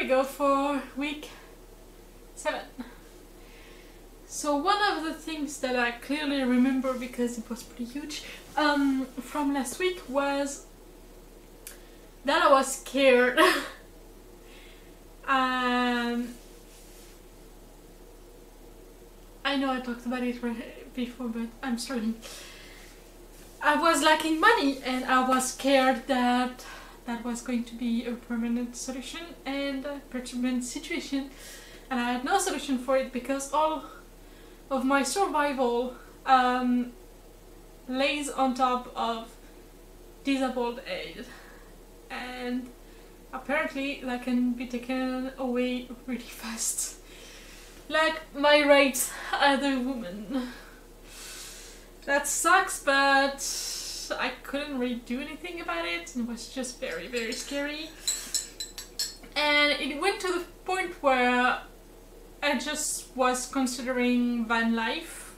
go for week 7. So one of the things that I clearly remember, because it was pretty huge, from last week was that I was scared. I know I talked about it before, but I'm struggling. I was lacking money and I was scared that that was going to be a permanent solution and a permanent situation, and I had no solution for it because all of my survival lays on top of disabled aid, and apparently that can be taken away really fast, like my rights as a woman. That sucks, but I couldn't really do anything about it. It was just very, very scary. And it went to the point where I just was considering van life,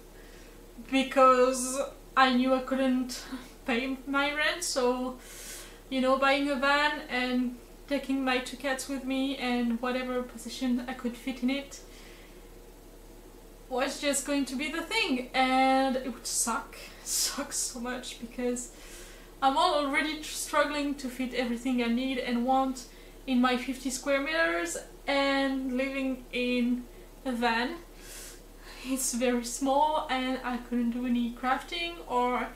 because I knew I couldn't pay my rent. So, you know, buying a van and taking my 2 cats with me and whatever position I could fit in it was just going to be the thing, and it would suck so much, because I'm already struggling to fit everything I need and want in my 50 square meters, and living in a van, it's very small and I couldn't do any crafting or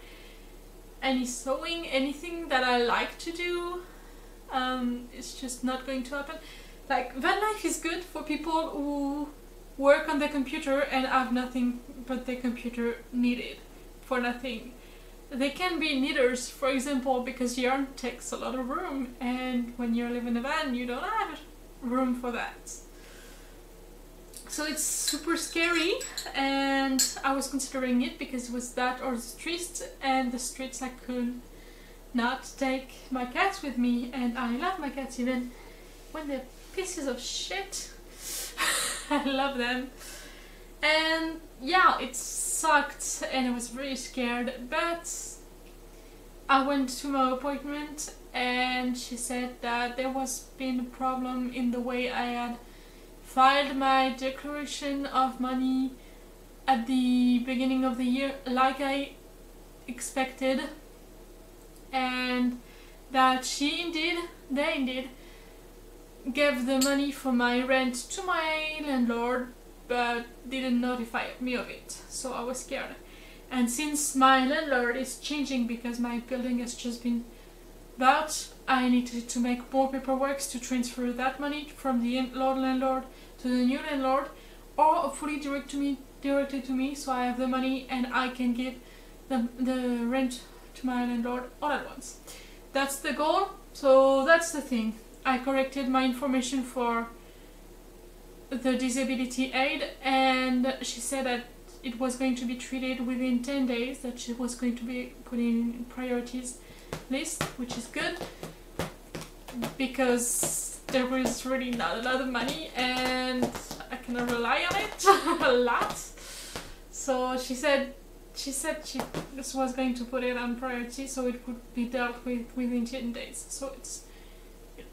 any sewing, anything that I like to do. It's just not going to happen. Like, van life is good for people who work on the computer and have nothing but the computer needed for nothing. They can be knitters, for example, because yarn takes a lot of room, and when you live in a van you don't have room for that. So it's super scary, and I was considering it because it was that or the streets, and the streets I could not take my cats with me, and I love my cats even when they're pieces of shit. I love them. And yeah, it sucked and I was really scared, but I went to my appointment and she said that there was been a problem in the way I had filed my declaration of money at the beginning of the year, like I expected, and that they indeed gave the money for my rent to my landlord, but didn't notify me of it. So I was scared. And since my landlord is changing because my building has just been bought, I needed to make more paperwork to transfer that money from the landlord to the new landlord, or hopefully directly to me, so I have the money and I can give the rent to my landlord all at once. That's the goal. So that's the thing. I corrected my information for the disability aid, and she said that it was going to be treated within 10 days, that she was going to be put in priorities list, which is good, because there was really not a lot of money and I cannot rely on it a lot. So she said she just was going to put it on priority, so it would be dealt with within 10 days. So it's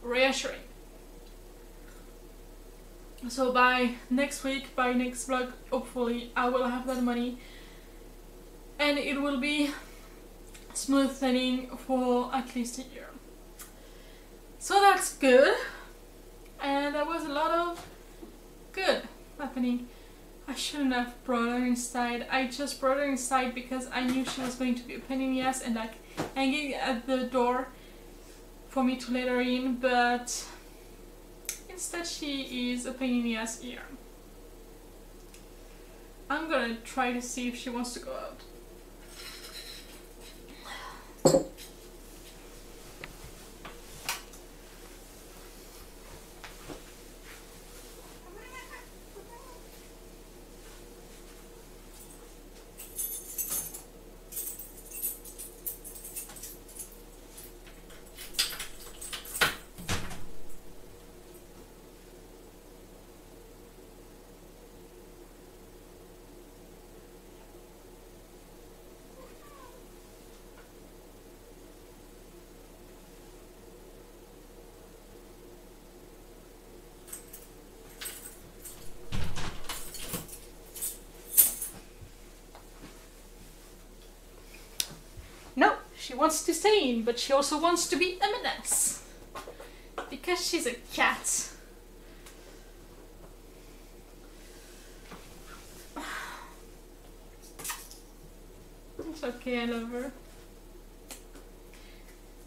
reassuring. So by next week, by next vlog, hopefully I will have that money and it will be smooth sailing for at least a year. So that's good, and there was a lot of good happening. I shouldn't have brought her inside. I just brought her inside because I knew she was going to be a pain in the ass and like hanging at the door for me to let her in, but instead she is a pain in the ass here. I'm gonna try to see if she wants to go out. wants to stay in, but she also wants to be a menace. Because she's a cat. It's okay, I love her.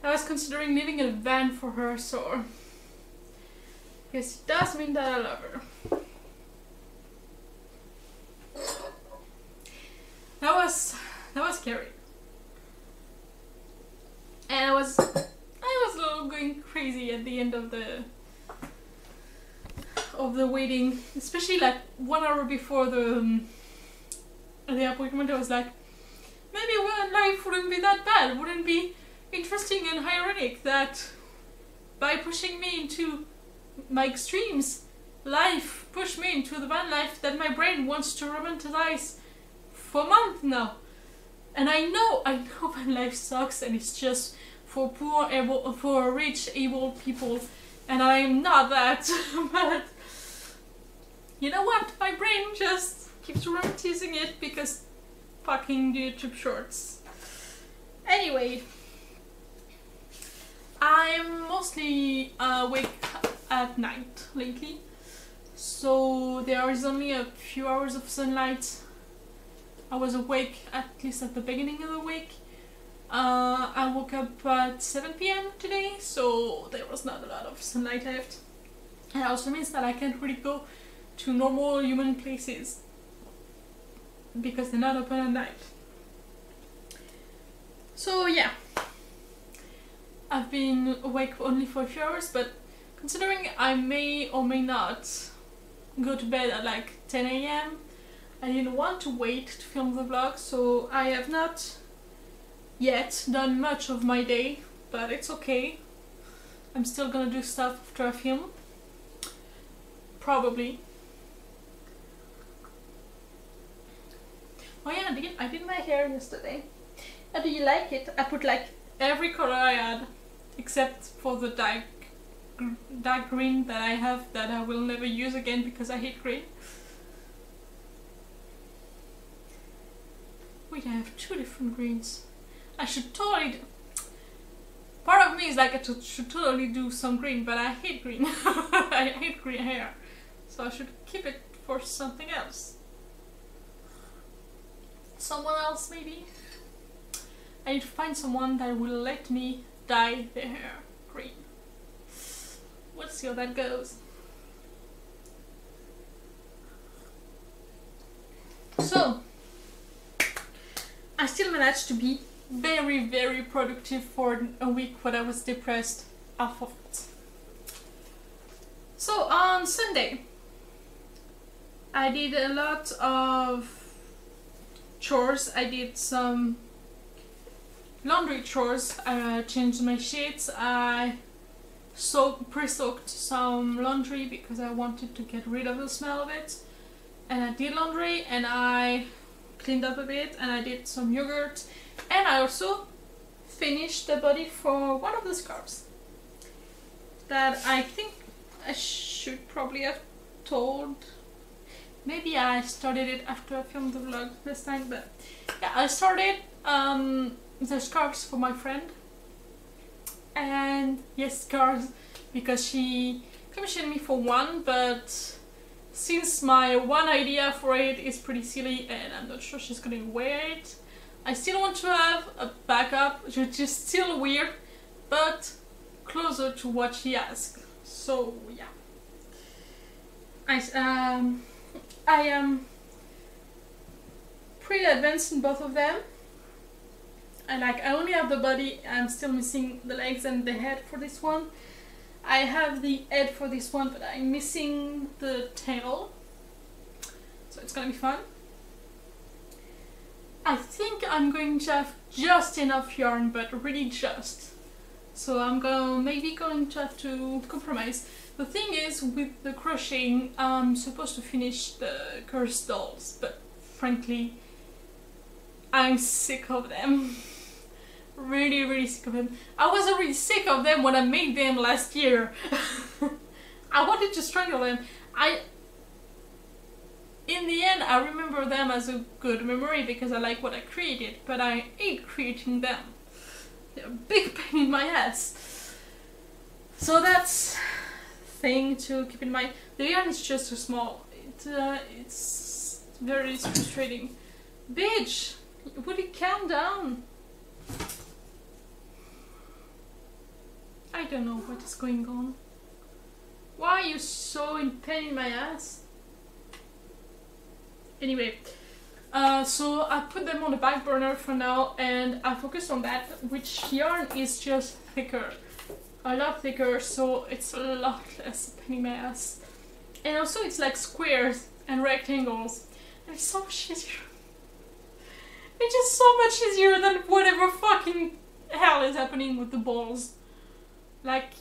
I was considering leaving a van for her, so... Because it does mean that I love her. That was scary. And I was a little going crazy at the end of the waiting, especially like 1 hour before the appointment. I was like, maybe one life wouldn't be that bad, wouldn't be interesting and ironic that by pushing me into my extremes, life pushed me into the van life that my brain wants to romanticize for months now. And I know van life sucks and it's just for for rich, able people, and I'm not that, but you know what? My brain just keeps romanticizing it because fucking YouTube shorts. Anyway, I'm mostly awake at night lately, so there is only a few hours of sunlight. I was awake at least at the beginning of the week. I woke up at 7 p.m. today, so there was not a lot of sunlight left. And it also means that I can't really go to normal human places because they're not open at night. So yeah, I've been awake only for a few hours, but considering I may or may not go to bed at like 10 a.m, I didn't want to wait to film the vlog, so I have not yet done much of my day, but it's okay. I'm still gonna do stuff after I film. Probably. Oh yeah, I did my hair yesterday. How do you like it? I put like every color I had, except for the dark green that I have that I will never use again because I hate green. Wait, I have 2 different greens. I should totally... Part of me is like I should totally do some green, but I hate green. I hate green hair. So I should keep it for something else. Someone else maybe? I need to find someone that will let me dye their hair green. We'll see how that goes. So, I still managed to be very, very productive for a week when I was depressed off of it. So on Sunday, I did a lot of chores. I did some laundry chores. I changed my sheets. I pre-soaked some laundry because I wanted to get rid of the smell of it. And I did laundry and I cleaned up a bit and I did some yogurt, and I also finished the body for one of the scarves that I think I should probably have told. Maybe I started it after I filmed the vlog this time, but yeah, I started the scarves for my friend. And yes, scarves, because she commissioned me for one, but since my one idea for it is pretty silly and I'm not sure she's gonna wear it, I still want to have a backup, which is still weird, but closer to what she asked. So yeah, I am pretty advanced in both of them. I only have the body, I'm still missing the legs and the head for this one. I have the head for this one, but I'm missing the tail. So it's gonna be fun. I think I'm going to have just enough yarn, but really just. So I'm maybe going to have to compromise. The thing is, with the crocheting, I'm supposed to finish the cursed dolls, but frankly, I'm sick of them. Really, really sick of them. I was already sick of them when I made them last year. I wanted to strangle them. In the end, I remember them as a good memory because I like what I created, but I hate creating them. They're a big pain in my ass. So that's thing to keep in mind. The yarn is just too small. It's very frustrating. Bitch, would you calm down? I don't know what is going on. Why are you so in pain in my ass? Anyway, so I put them on the back burner for now and I focused on that, which yarn is just thicker. A lot thicker, so it's a lot less pain in my ass. And also it's like squares and rectangles. And it's so much easier. It's just so much easier than whatever fucking hell is happening with the balls. Like,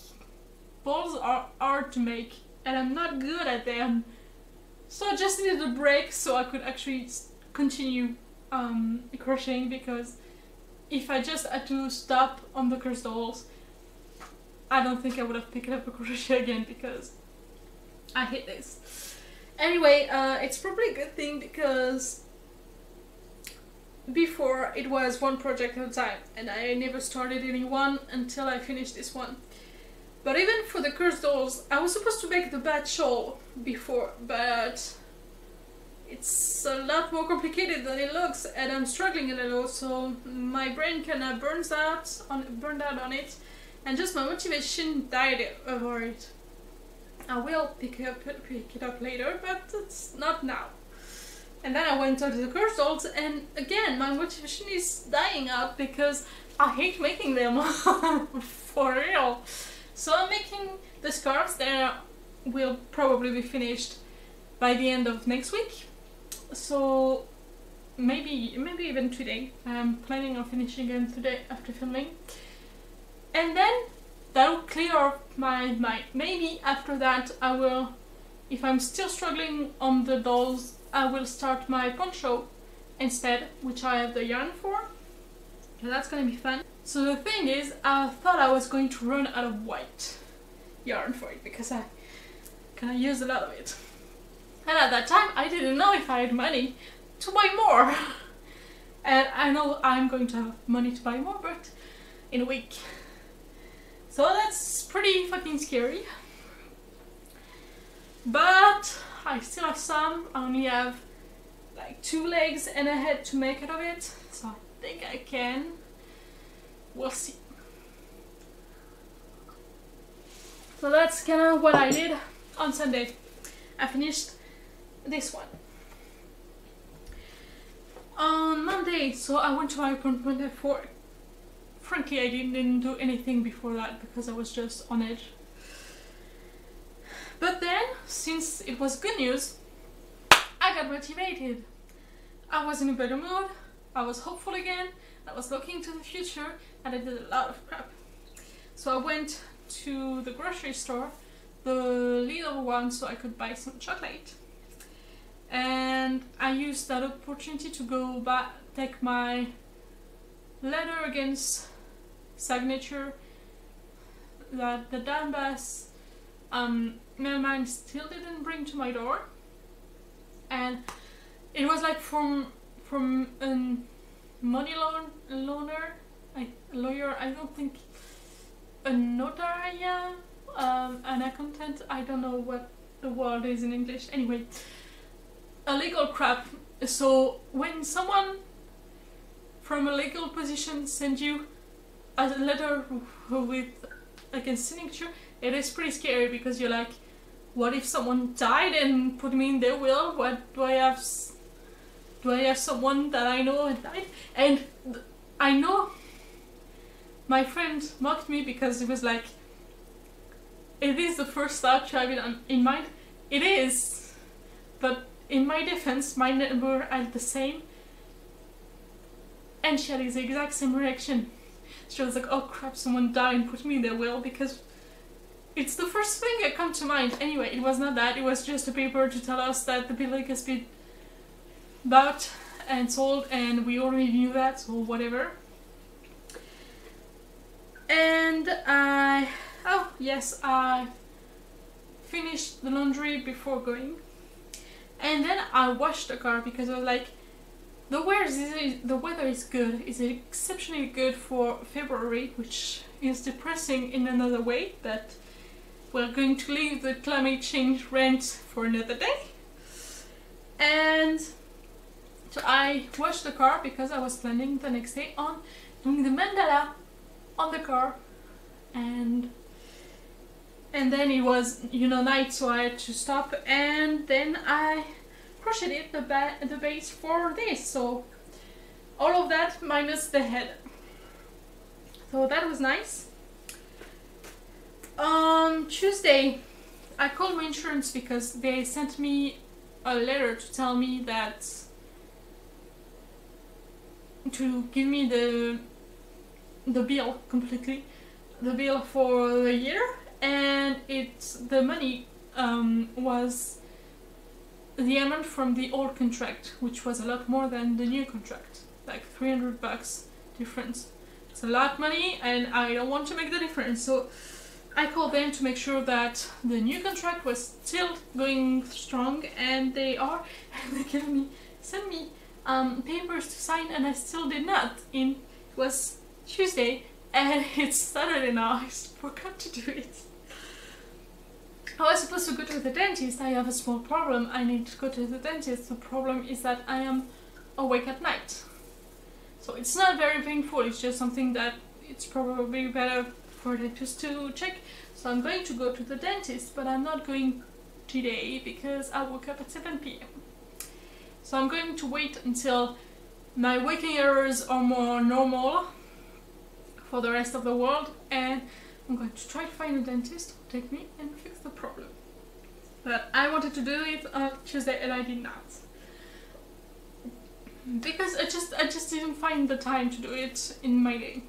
balls are hard to make and I'm not good at them. So I just needed a break so I could actually continue crocheting, because if I just had to stop on the cursed dolls, I don't think I would have picked up a crochet again, because I hate this. Anyway, it's probably a good thing, because before it was one project at a time and I never started any one until I finished this one. But even for the cursed dolls, I was supposed to make the bat shawl before, but it's a lot more complicated than it looks and I'm struggling a little, so my brain kinda burned out on it and just my motivation died over it. I will pick it up later, but it's not now. And then I went on to the cursed dolls and again my motivation is dying out because I hate making them for real. So I'm making the scarves that will probably be finished by the end of next week. So maybe even today. I'm planning on finishing them today after filming. And then that will clear up my mind. Maybe after that I will, if I'm still struggling on the dolls, I will start my poncho instead, which I have the yarn for. So that's gonna be fun. So the thing is, I thought I was going to run out of white yarn for it because I kinda use a lot of it. And at that time I didn't know if I had money to buy more. And I know I'm going to have money to buy more, but in a week. So that's pretty fucking scary. But I still have some. I only have like 2 legs and a head to make out of it. So I think I can. We'll see. So that's kind of what I did on Sunday. I finished this one. On Monday, so I went to my appointment at 4. Frankly, I didn't do anything before that because I was just on edge. But then, since it was good news, I got motivated. I was in a better mood, I was hopeful again, I was looking to the future, and I did a lot of crap. So I went to the grocery store, the little one, so I could buy some chocolate. And I used that opportunity to go back, take my letter against signature that the Donbass mailman still didn't bring to my door. And it was like from a money loaner, lawyer, I don't think, a notaria, an accountant, I don't know what the word is in English, anyway, a legal crap. So when someone from a legal position sends you a letter with like a signature, it is pretty scary because you're like, what if someone died and put me in their will? What do I have? Do I have someone that I know and died? And I know my friend mocked me because it was like, it is the first thought you have in mind. It is, but in my defense, my neighbor had the same, and she had the exact same reaction. She was like, oh crap, someone died and put me in their will, because it's the first thing that comes to mind. Anyway, it was not that, it was just a paper to tell us that the building has been bought and sold, and we already knew that, so whatever. And I finished the laundry before going. And then I washed the car because I was like, the weather is good. It's exceptionally good for February, which is depressing in another way, but we're going to leave the climate change rant for another day. And so I washed the car because I was planning the next day on doing the mandala on the car, and then it was, you know, night, so I had to stop, and then I crocheted the base for this, so all of that minus the head, so that was nice. On Tuesday I called my insurance because they sent me a letter to tell me that to give me the bill completely, the bill for the year, and the money was the amount from the old contract, which was a lot more than the new contract, like $300 difference. It's a lot of money and I don't want to make the difference, so I called them to make sure that the new contract was still going strong, and they are, and they sent me papers to sign, and I still did not. It was Tuesday and it's Saturday now. I forgot to do it. I was supposed to go to the dentist. I have a small problem. I need to go to the dentist. The problem is that I am awake at night. So it's not very painful, it's just something that it's probably better for the dentist to check. So I'm going to go to the dentist, but I'm not going today because I woke up at 7 p.m. So I'm going to wait until my waking hours are more normal for the rest of the world, and I'm going to try to find a dentist who will take me and fix the problem. But I wanted to do it on Tuesday and I did not, because I just didn't find the time to do it in my day.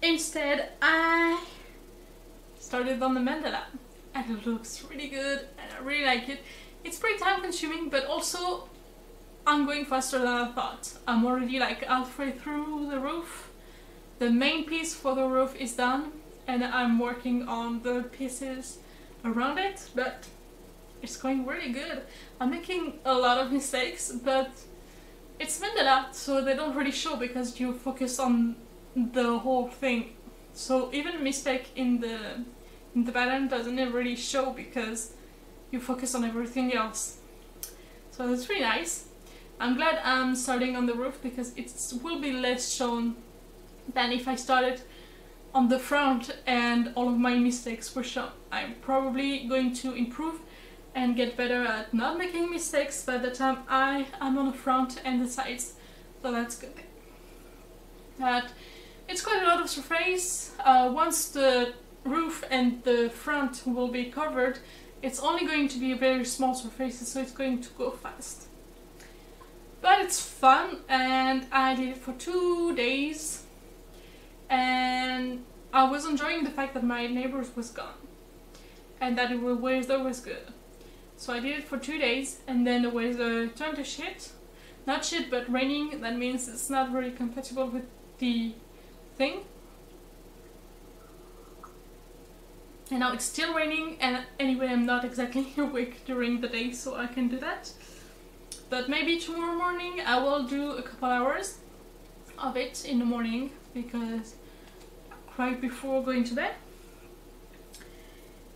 Instead, I started on the mandala, and it looks really good and I really like it. It's pretty time consuming, but also I'm going faster than I thought. I'm already like halfway through the roof. The main piece for the roof is done, and I'm working on the pieces around it, but it's going really good. I'm making a lot of mistakes, but it's mandala, so they don't really show because you focus on the whole thing. So even a mistake in the pattern doesn't really show because you focus on everything else. So it's really nice. I'm glad I'm starting on the roof because it will be less shown than if I started on the front and all of my mistakes were shown. I'm probably going to improve and get better at not making mistakes by the time I am on the front and the sides, so that's good. But it's quite a lot of surface. Once the roof and the front will be covered, it's only going to be a very small surface, so it's going to go fast. But it's fun, and I did it for 2 days, and I was enjoying the fact that my neighbors was gone and that the weather was good. So I did it for 2 days, and then the weather turned to shit. Not shit, but raining. That means it's not really compatible with the thing. And now it's still raining, and anyway I'm not exactly awake during the day, so I can do that. But maybe tomorrow morning I will do a couple hours of it in the morning, because right before going to bed.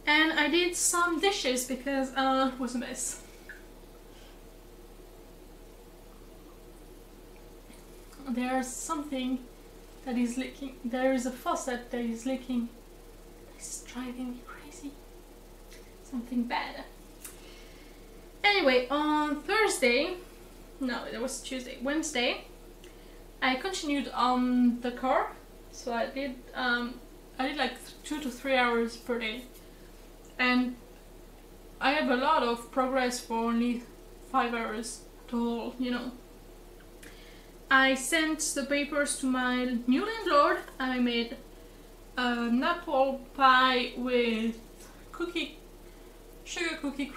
And I did some dishes because it was a mess. There's something that is leaking. There is a faucet that is leaking. It's driving me crazy. Something bad. Anyway, on Thursday, no, it was Tuesday, Wednesday, I continued on the car. So I did like 2 to 3 hours per day, and I have a lot of progress for only 5 hours total, you know. I sent the papers to my new landlord. I made an apple pie with sugar cookie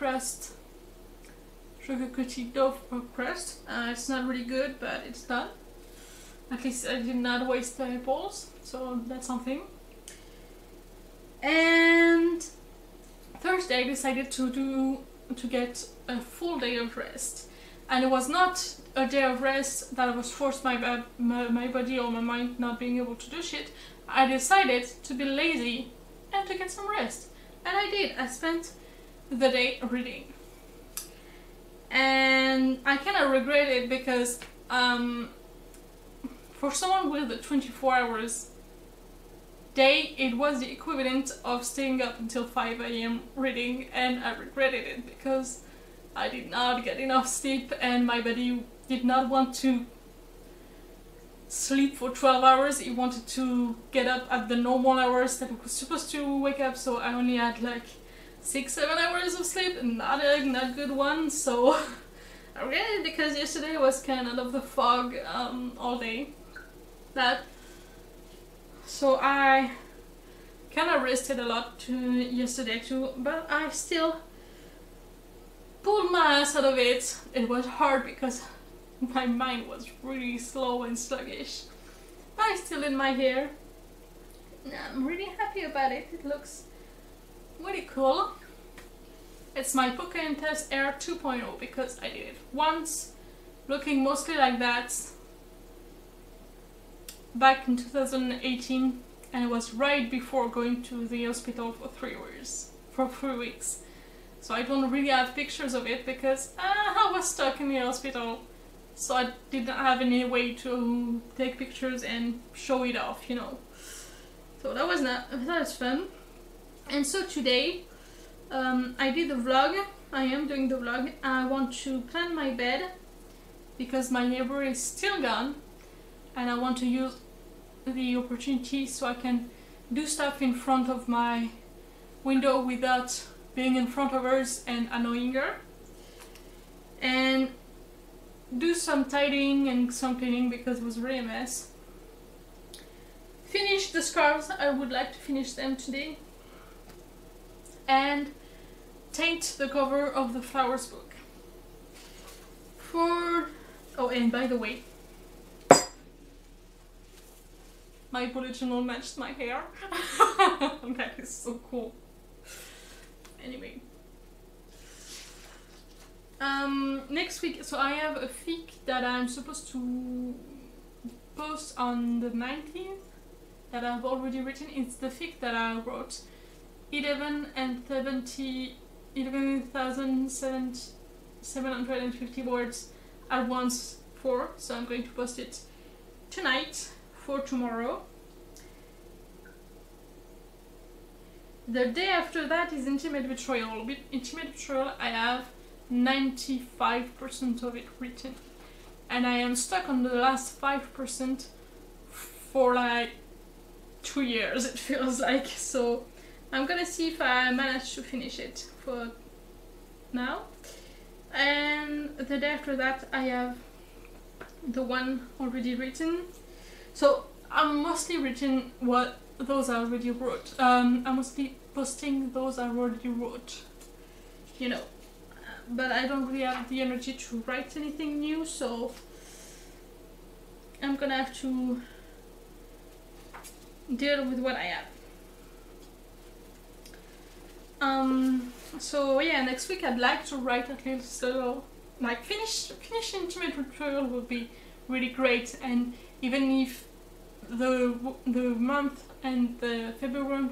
dough crust. It's not really good, but it's done. At least I did not waste the apples, so that's something. And Thursday I decided to get a full day of rest. And it was not a day of rest that was forced by my body or my mind not being able to do shit. I decided to be lazy and to get some rest. And I did. I spent the day reading. And I kind of regret it because for someone with a 24 hours day, it was the equivalent of staying up until 5 AM reading, and I regretted it because I did not get enough sleep and my body did not want to sleep for 12 hours. It wanted to get up at the normal hours that it was supposed to wake up, so I only had like 6-7 hours of sleep, and not good ones. So I regret it because yesterday was kind of the fog all day. So I kind of rested a lot yesterday too, but I still pulled my ass out of it. It was hard because my mind was really slow and sluggish. But I still did my hair. I'm really happy about it. It looks really cool. It's my Pocahontas Air 2.0 because I did it once, looking mostly like that back in 2018, and it was right before going to the hospital for 3 weeks. So I don't really have pictures of it because I was stuck in the hospital, so I didn't have any way to take pictures and show it off, you know. So that was fun. And so today I did the vlog. I am doing the vlog. I want to plan my bed because my neighbor is still gone, and I want to use the opportunity so I can do stuff in front of my window without being in front of hers and annoying her, and do some tidying and some cleaning because it was really a mess. Finish the scarves. I would like to finish them today, and taint the cover of the flowers book. Oh, and by the way, my bullet journal matched my hair. That is so cool. Anyway, next week, so I have a fic that I'm supposed to post on the 19th that I've already written. It's the fic that I wrote 11,750 words at once for, so I'm going to post it tonight for tomorrow. The day after that is Intimate Betrayal. With Intimate Betrayal I have 95% of it written, and I am stuck on the last 5% for like 2 years, it feels like. So I'm gonna see if I manage to finish it for now. And the day after that I have the one already written. So I'm mostly written those I already wrote. I'm mostly posting those I already wrote, you know. But I don't really have the energy to write anything new, so I'm gonna have to deal with what I have. So yeah, next week I'd like to write at least like finish Intimate Betrayal would be really great, and even if the month and the February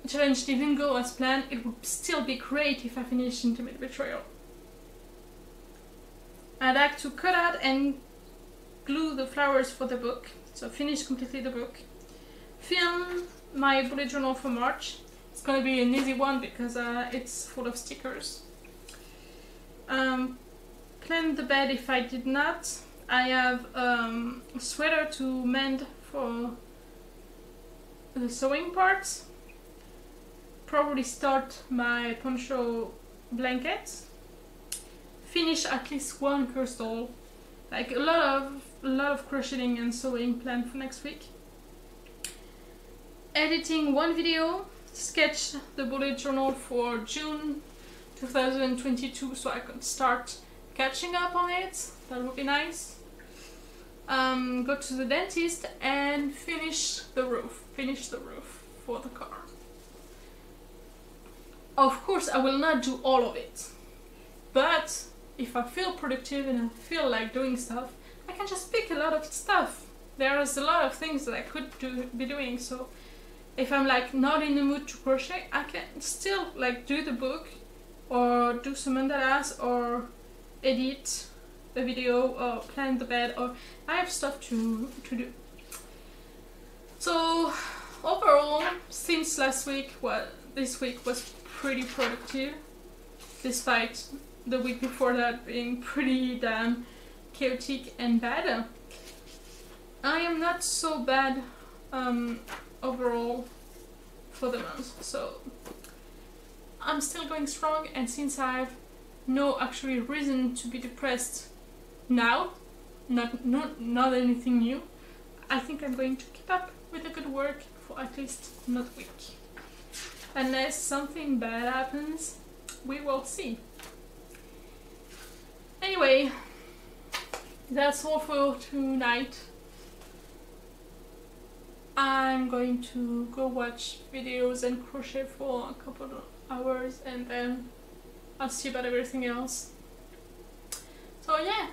challenge didn't go as planned, it would still be great if I finished Intimate Betrayal. I'd like to cut out and glue the flowers for the book, so finish completely the book. Film my bullet journal for March. It's gonna be an easy one because it's full of stickers. Plan the bed if I did not. I have a sweater to mend for the sewing parts. Probably start my poncho blankets. Finish at least one crystal. Like a lot of crocheting and sewing planned for next week. Editing one video. Sketch the bullet journal for June 2022 so I can start catching up on it. That would be nice. Go to the dentist and finish the roof for the car. Of course I will not do all of it, but if I feel productive and I feel like doing stuff, I can just pick a lot of stuff. There's a lot of things that I could be doing, so if I'm like not in the mood to crochet, I can still like do the book or do some mandalas or edit the video or plan the bed, or I have stuff to do. So overall, since last week, well, this week was pretty productive, despite the week before that being pretty damn chaotic and bad. I am not so bad overall for the month, so I'm still going strong, and since I have no actually reason to be depressed now, not anything new, I think I'm going to keep up with the good work for at least another week. Unless something bad happens, we will see. Anyway, that's all for tonight. I'm going to go watch videos and crochet for a couple of hours, and then I'll see about everything else. So yeah,